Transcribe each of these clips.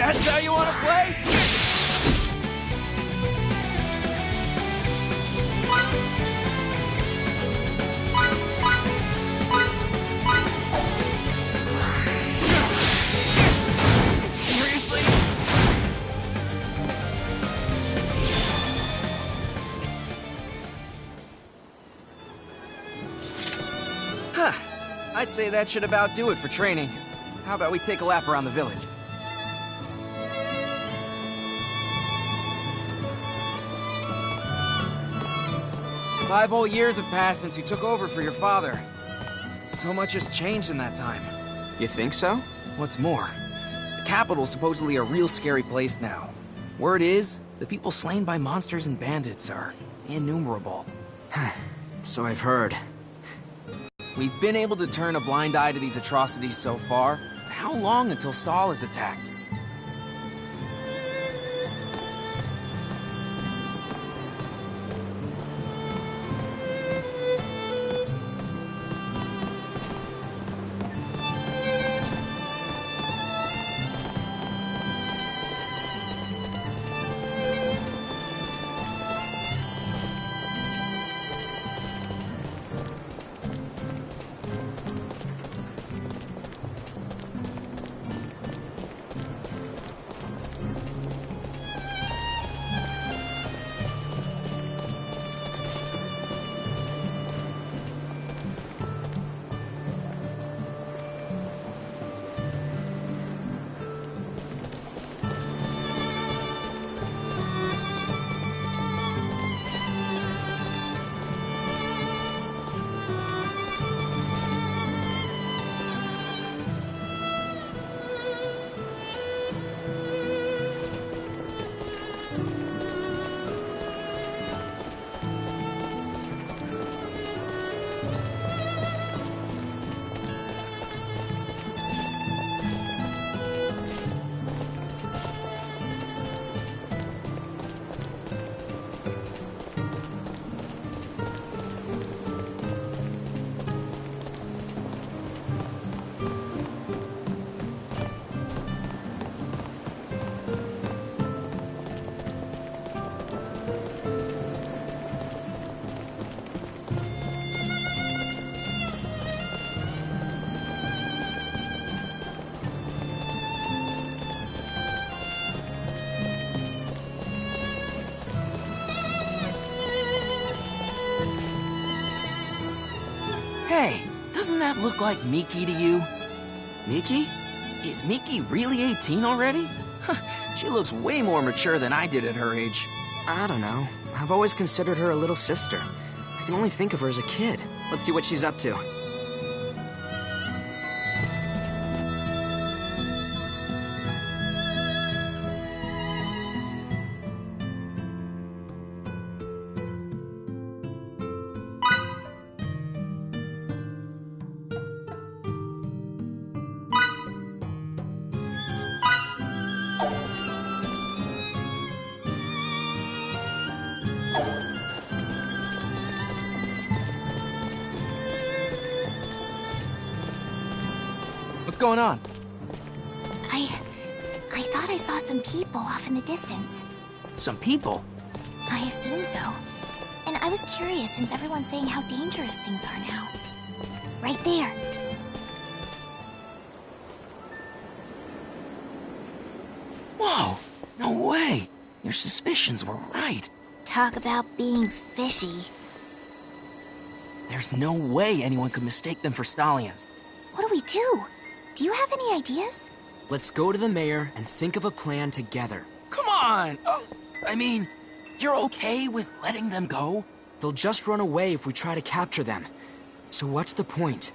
That's how you want to play? Seriously? Huh. I'd say that should about do it for training. How about we take a lap around the village? Five whole years have passed since you took over for your father. So much has changed in that time. You think so? What's more, the capital's supposedly a real scary place now. Word is, the people slain by monsters and bandits are innumerable. So I've heard. We've been able to turn a blind eye to these atrocities so far. How long until Stahl is attacked? Hey, doesn't that look like Miki to you? Miki? Is Miki really 18 already? She looks way more mature than I did at her age. I don't know. I've always considered her a little sister. I can only think of her as a kid. Let's see what she's up to. What's going on? I thought I saw some people off in the distance. Some people? I assume so. And I was curious since everyone's saying how dangerous things are now. Right there. Whoa! No way! Your suspicions were right. Talk about being fishy. There's no way anyone could mistake them for stallions. What do we do? Do you have any ideas? Let's go to the mayor and think of a plan together. Come on! Oh, I mean, you're okay with letting them go? They'll just run away if we try to capture them. So what's the point?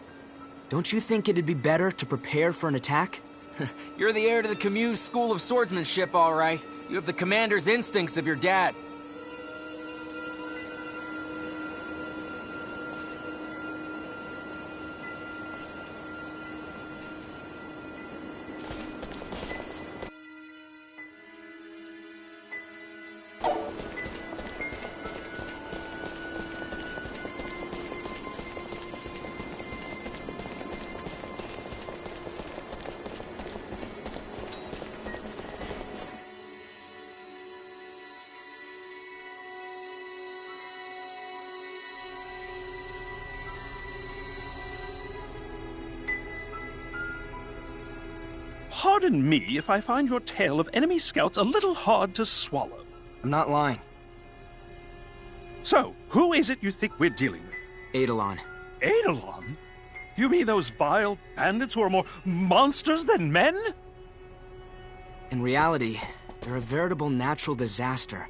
Don't you think it'd be better to prepare for an attack? You're the heir to the Camus School of Swordsmanship, all right. You have the commander's instincts of your dad. pardon me if I find your tale of enemy scouts a little hard to swallow. I'm not lying. So, who is it you think we're dealing with? Eidolon. Eidolon? You mean those vile bandits who are more monsters than men? In reality, they're a veritable natural disaster.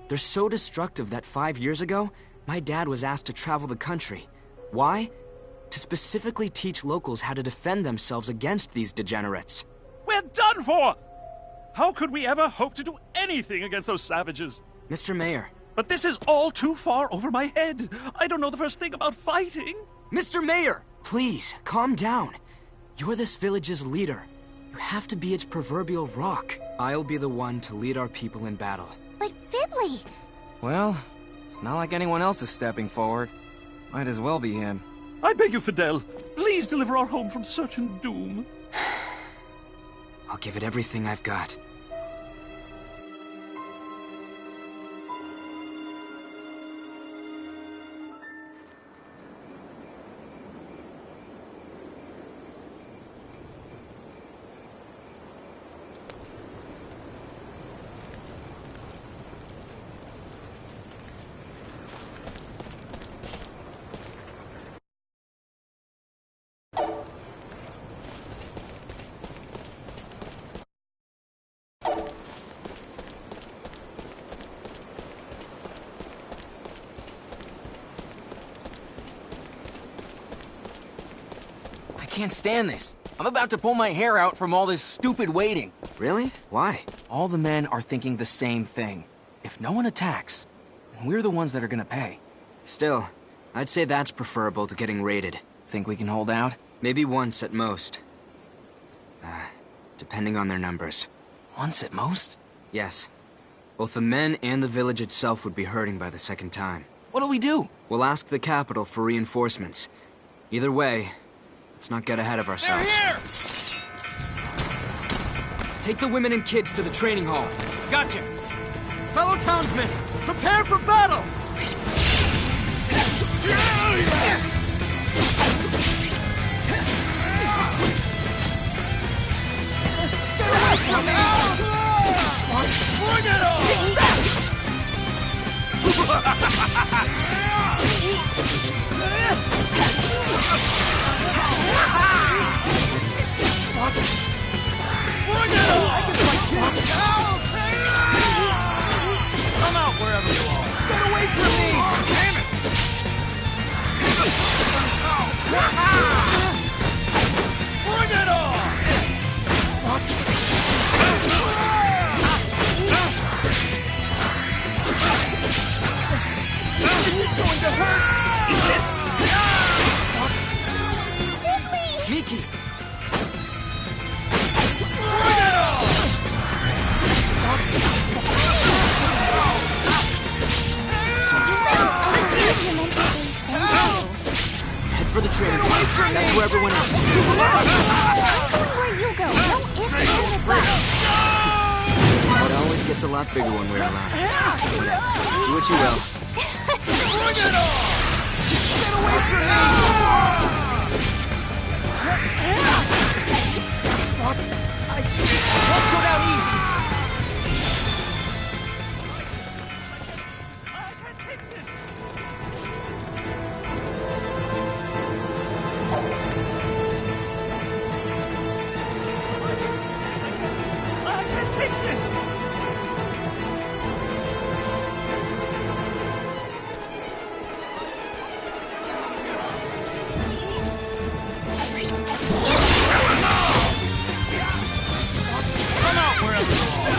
They're so destructive that 5 years ago, my dad was asked to travel the country. Why? To specifically teach locals how to defend themselves against these degenerates. We're done for! How could we ever hope to do anything against those savages? Mr. Mayor. But this is all too far over my head. I don't know the first thing about fighting. Mr. Mayor! Please, calm down. You're this village's leader. You have to be its proverbial rock. I'll be the one to lead our people in battle. But Fiddly! Well, it's not like anyone else is stepping forward. Might as well be him. I beg you, Fidel, please deliver our home from certain doom. I'll give it everything I've got. I can't stand this. I'm about to pull my hair out from all this stupid waiting. Really? Why? All the men are thinking the same thing. If no one attacks, then we're the ones that are gonna pay. Still, I'd say that's preferable to getting raided. Think we can hold out? Maybe once at most. Depending on their numbers. Once at most? Yes. Both the men and the village itself would be hurting by the second time. What do we do? We'll ask the capital for reinforcements. Either way, let's not get ahead of ourselves. They're here! Take the women and kids to the training hall. Gotcha! Fellow townsmen, prepare for battle! Bring it on! Bring it on! Come out wherever you are! Get away from me! Damn it! Bring it on! This is going to hurt! Eat this! Fiddly! Miki! Bring it on! You meant to say thank you. Head for the training hall. That's where everyone is. I'm going where you go. No ifs, ands, or buts. It always gets a lot bigger when we're around. Do what you will. Bring it on! Get away from me! Won't go down easy! I can't take this! I can't take this! Come out wherever you are!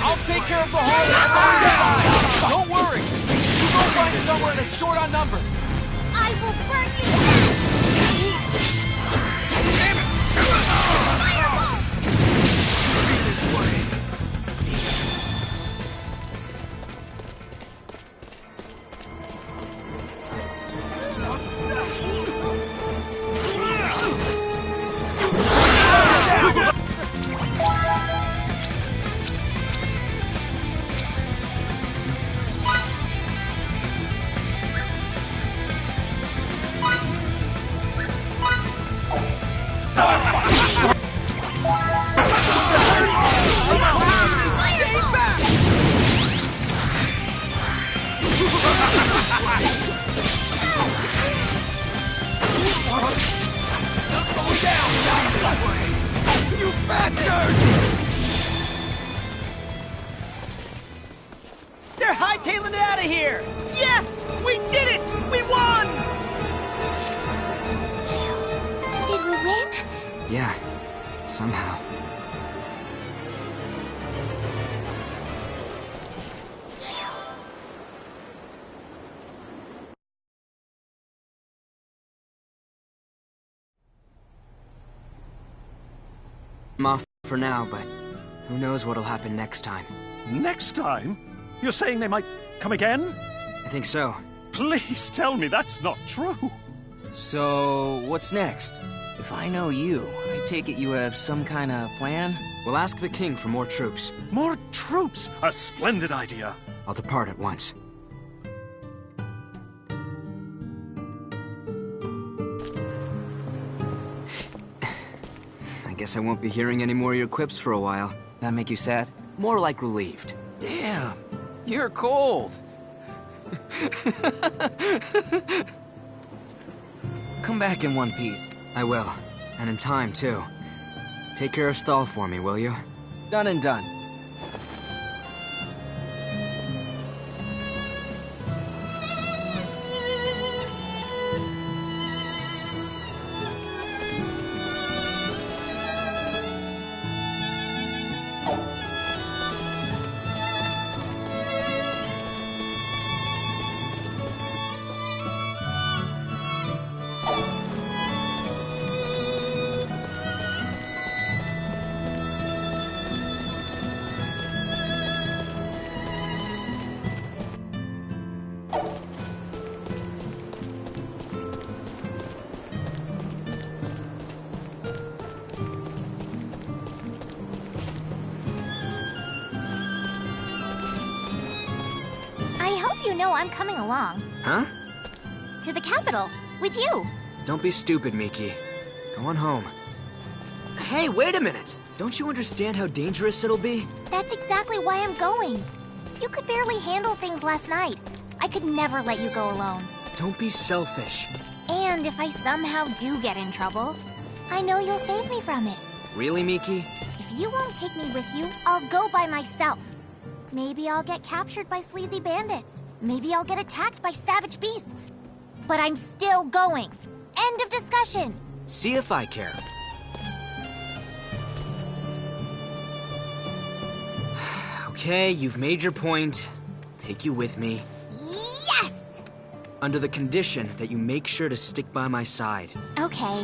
I'll take care of the hole on the side! Don't worry! You go find somewhere that's short on numbers! I will burn you to ash! Firebolt! of here! Yes! We did it! We won! Did we win? Yeah, somehow. I'm off for now, but who knows what'll happen next time. Next time? You're saying they might come again? I think so. Please tell me that's not true. So, what's next? If I know you, I take it you have some kind of plan? We'll ask the king for more troops. More troops! A splendid idea. I'll depart at once. I guess I won't be hearing any more of your quips for a while. That make you sad? More like relieved. Damn, you're cold. Come back in one piece. I will. And in time, too. Take care of Stahl for me, will you? Done and done. You know I'm coming along. Huh? To the capital, with you. Don't be stupid, Miki. Go on home. Hey, wait a minute! Don't you understand how dangerous it'll be? That's exactly why I'm going. You could barely handle things last night. I could never let you go alone. Don't be selfish. And if I somehow do get in trouble, I know you'll save me from it. Really, Miki? If you won't take me with you, I'll go by myself. Maybe I'll get captured by sleazy bandits. Maybe I'll get attacked by savage beasts. But I'm still going. End of discussion. See if I care. Okay, you've made your point. Take you with me. Yes! Under the condition that you make sure to stick by my side. Okay.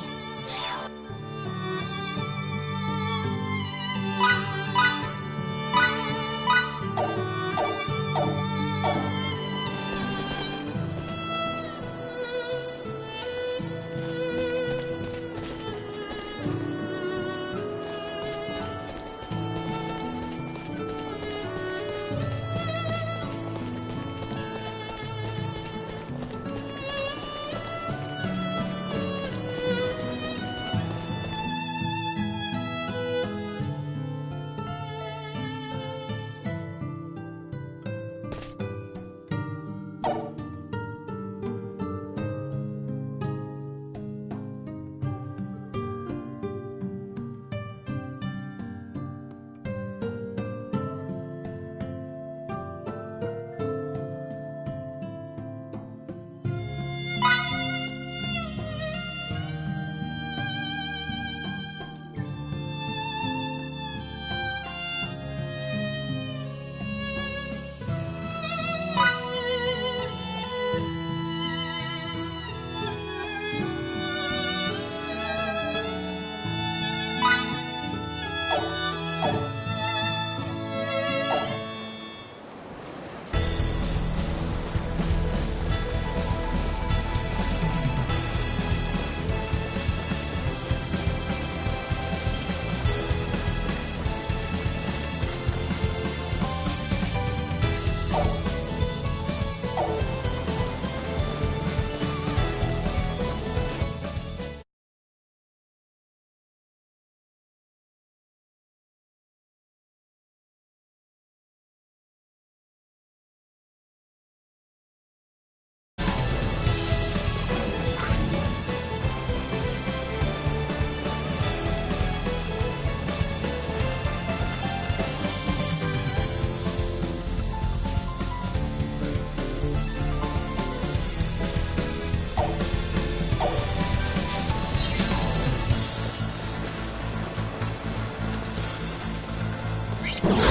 Everybody,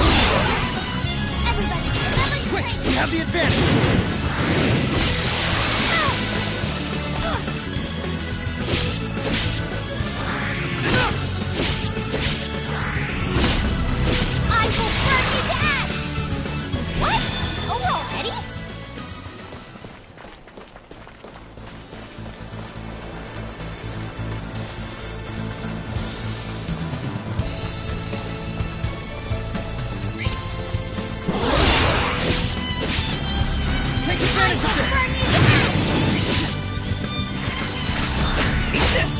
remember Quick, your we have the advantage! I will burn you to ash! What? It's over already? Take advantage of this! Burn you to ash! Eat this!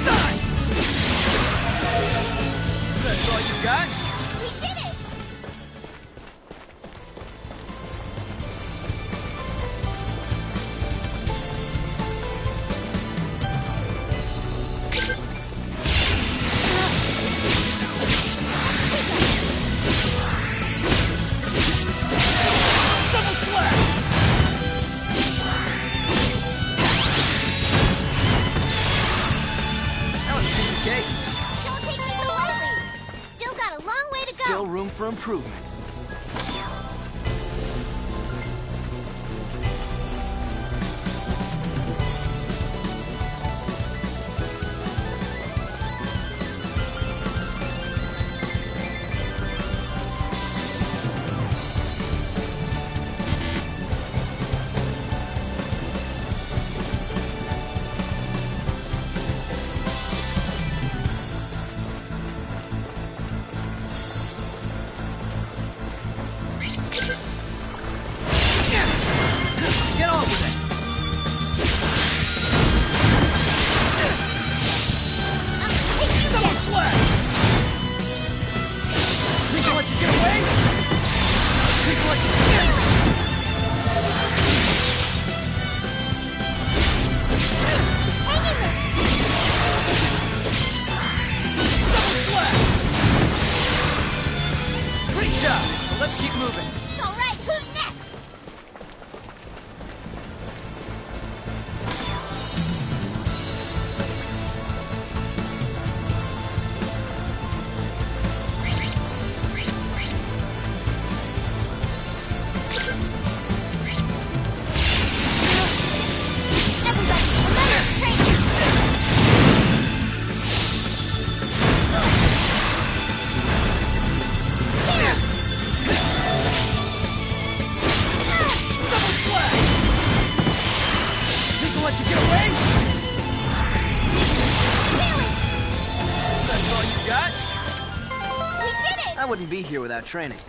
Die! That's all you got? We did it! Double slash! That was a piece of cake. Don't take me so lightly. I've still got a long way to go. Still room for improvement. Get on with it! Double slash! Think I'll let you get away? Think I'll let you get Hang in there! Double slash! Great job! Now let's keep moving. All right, who's next? Everybody, remember training! Double slash! Think I'll let you get away? That's all you got? We did it! I wouldn't be here without training.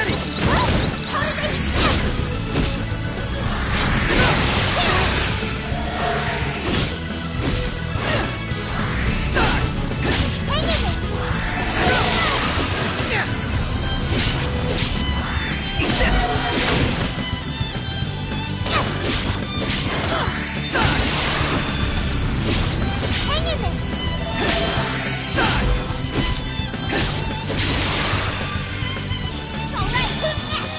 Ready! How did they... Hang in there! Eat this! Hang in there! All right, who's next?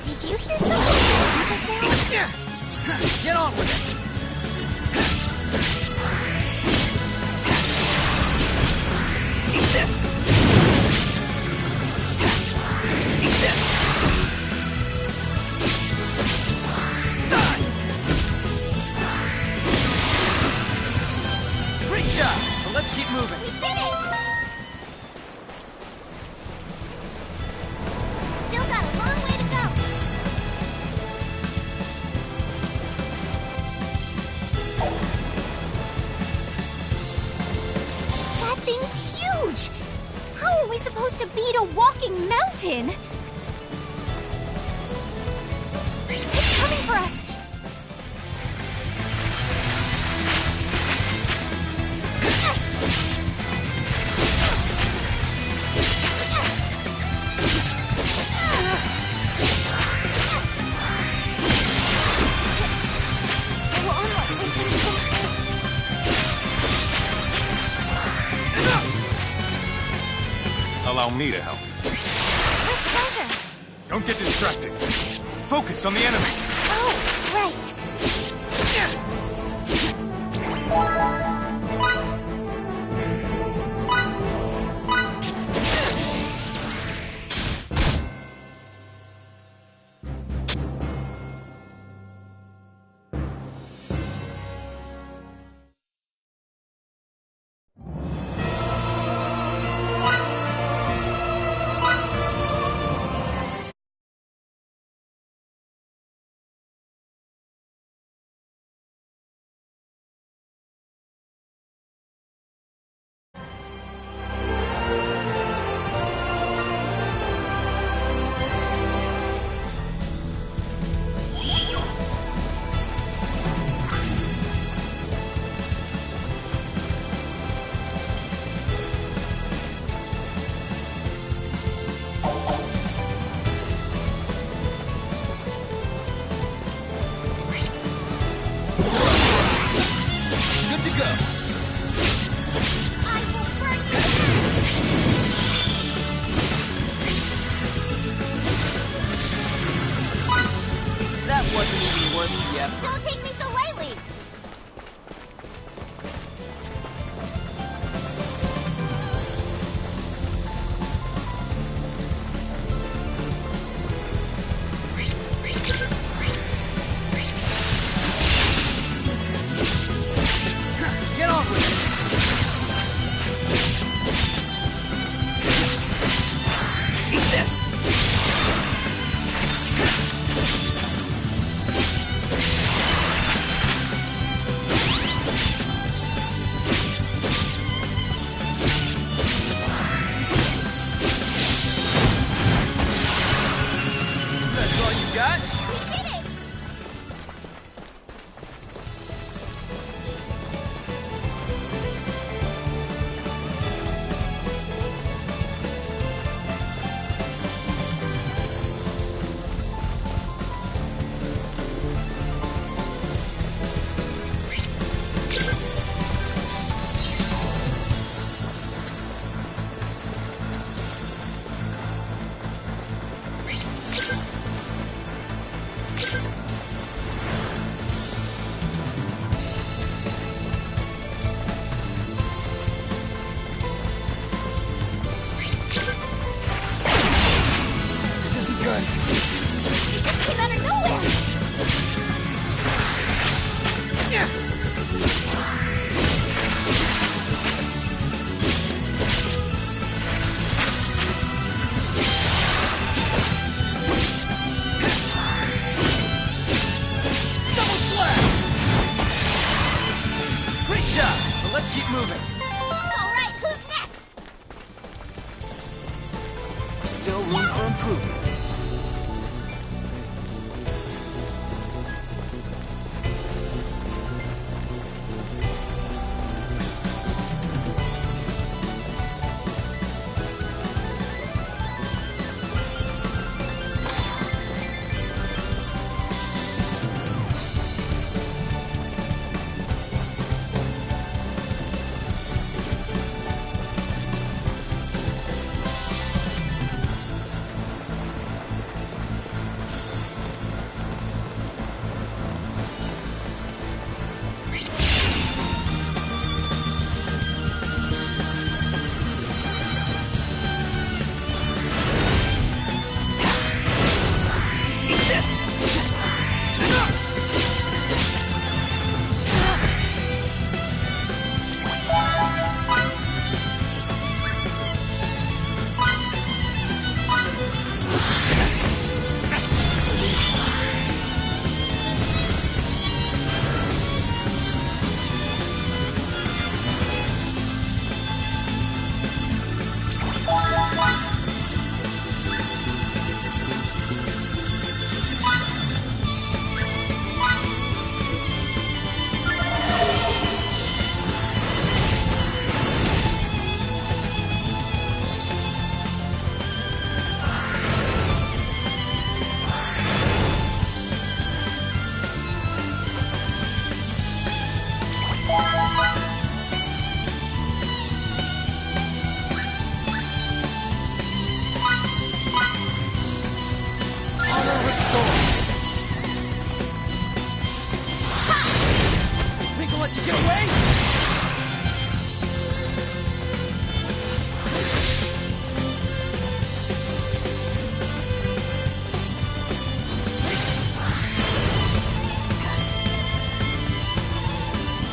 Did you hear something just now? Get on with it! Eat this! Eat this! Die! Great job! Well, let's keep moving. We did it! Still got a long way to go. That thing's huge! How are we supposed to beat a walking mountain? It's coming for us! We're almost listening to Allow me to help. With pleasure. Don't get distracted. Focus on the enemy. Oh, right. Great job! But let's keep moving. All right, who's next? Still room for improvement. Think I'll let you get away?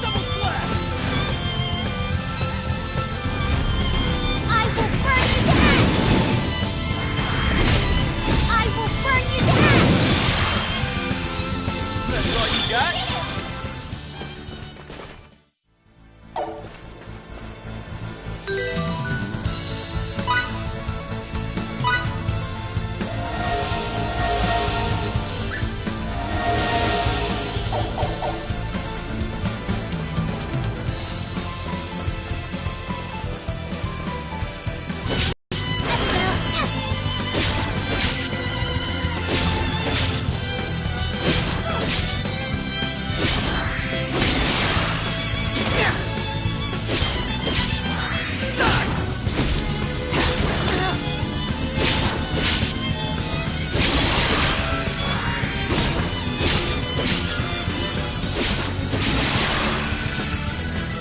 Double slash! I will burn you to ash! I will burn you to ash! That's all you got?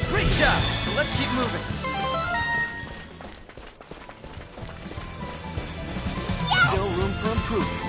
Great job! But let's keep moving. Still room for improvement.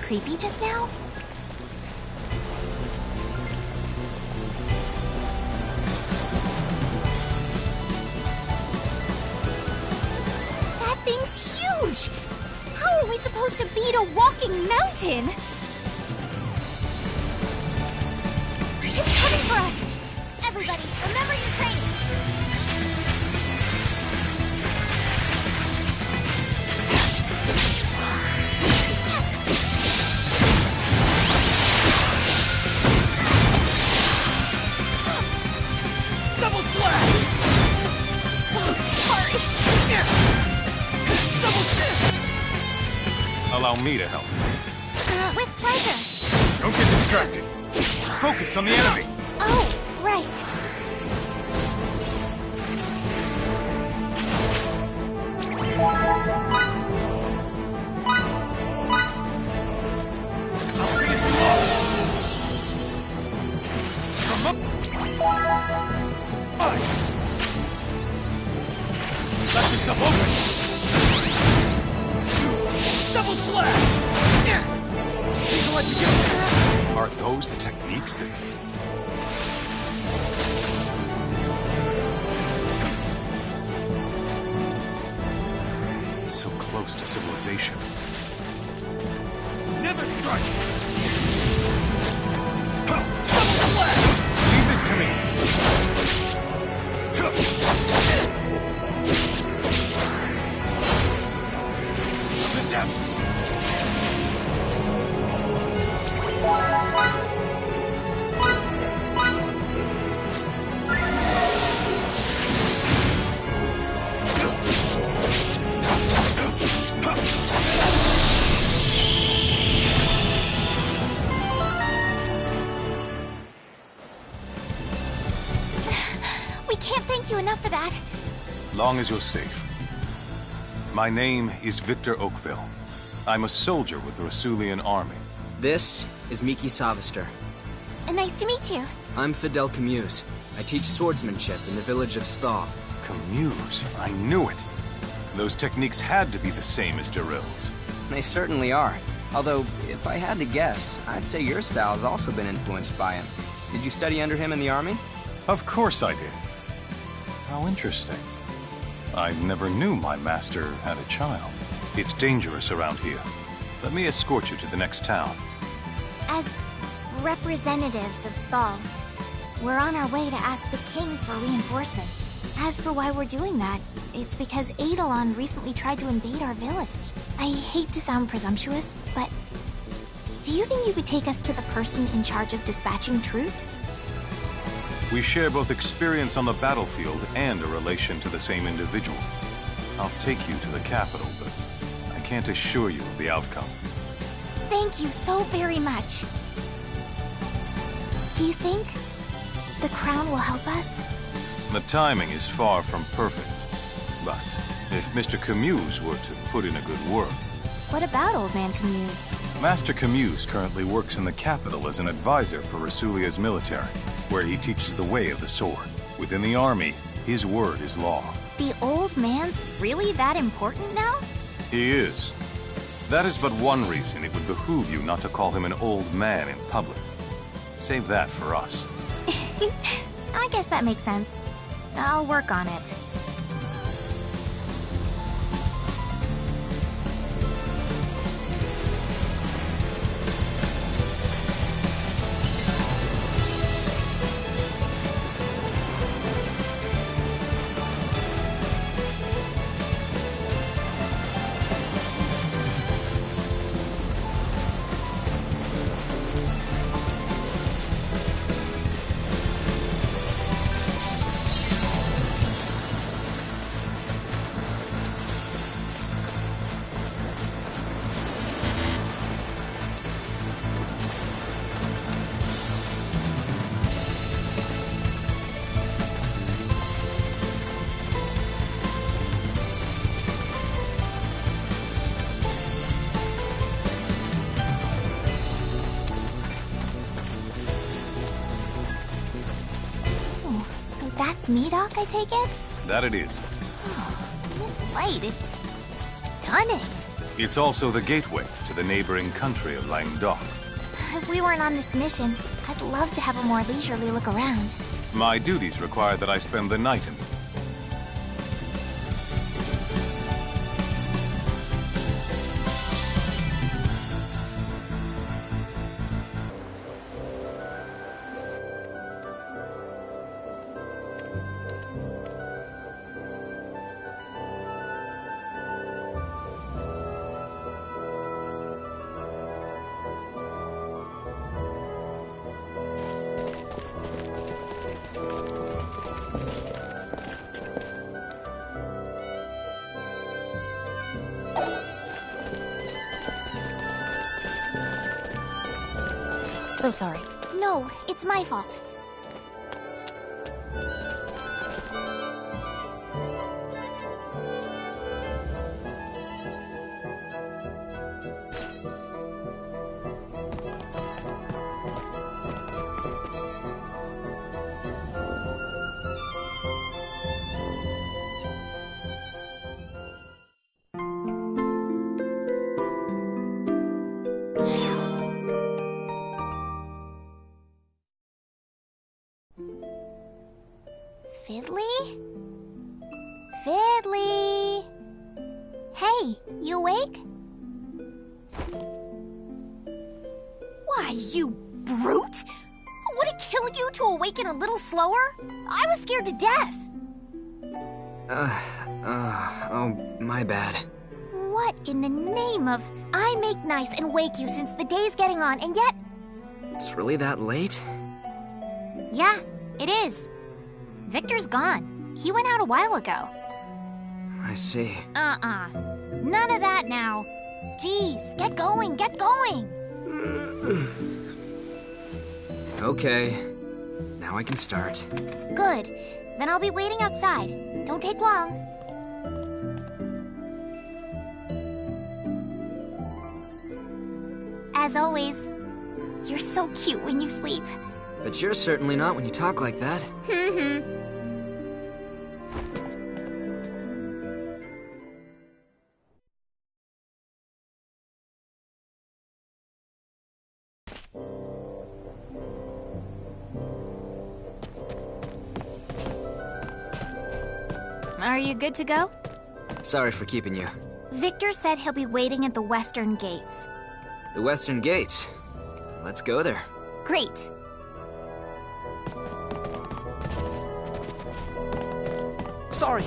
creepy just now? That thing's huge! How are we supposed to beat a walking mountain? It's coming for us! Everybody, remember your training! Double slash! So sorry. Double stick! Allow me to help. With pleasure. Don't get distracted. Focus on the enemy. Oh, right. I'll finish you off. From up. Fine. Left yourself open. Double slash! Please let you go. Are those the techniques that... So close to civilization. Never strike! Double slash! Leave this to me! The depth! We can't thank you enough for that. Long as you're safe. My name is Victor Oakville. I'm a soldier with the Rasulian army. This is Miki Savister. Nice to meet you. I'm Fidel Camuse. I teach swordsmanship in the village of Sthal. Camuse, I knew it. Those techniques had to be the same as Daryl's. They certainly are. Although, if I had to guess, I'd say your style has also been influenced by him. Did you study under him in the army? Of course I did. How interesting. I never knew my master had a child. It's dangerous around here. Let me escort you to the next town. As representatives of Sthal, we're on our way to ask the king for reinforcements. As for why we're doing that, it's because Eidolon recently tried to invade our village. I hate to sound presumptuous, but do you think you could take us to the person in charge of dispatching troops? We share both experience on the battlefield and a relation to the same individual. I'll take you to the capital, but I can't assure you of the outcome. Thank you so very much. Do you think the crown will help us? The timing is far from perfect. But if Mr. Camuse were to put in a good word... What about Old Man Camuse? Master Camuse currently works in the capital as an advisor for Rasulia's military, where he teaches the way of the sword. Within the army, his word is law. The old man's really that important now? He is. That is but one reason it would behoove you not to call him an old man in public. Save that for us. I guess that makes sense. I'll work on it. That's Medoc, I take it? That it is. This light, it's stunning. It's also the gateway to the neighboring country of Languedoc. If we weren't on this mission, I'd love to have a more leisurely look around. My duties require that I spend the night in them. So sorry. No, it's my fault. Fiddly? Fiddly! Hey, you awake? Why, you brute! Would it kill you to awaken a little slower? I was scared to death! Oh, my bad. What in the name of... I make nice and wake you since the day's getting on, and yet... It's really that late? Yeah, it is. Victor's gone. He went out a while ago. I see. None of that now. Jeez, get going, get going! Okay. Now I can start. Good. Then I'll be waiting outside. Don't take long. As always, you're so cute when you sleep. But you're certainly not when you talk like that. Are you good to go? Sorry for keeping you. Victor said he'll be waiting at the western gates. The western gates. Let's go there. Great. Sorry,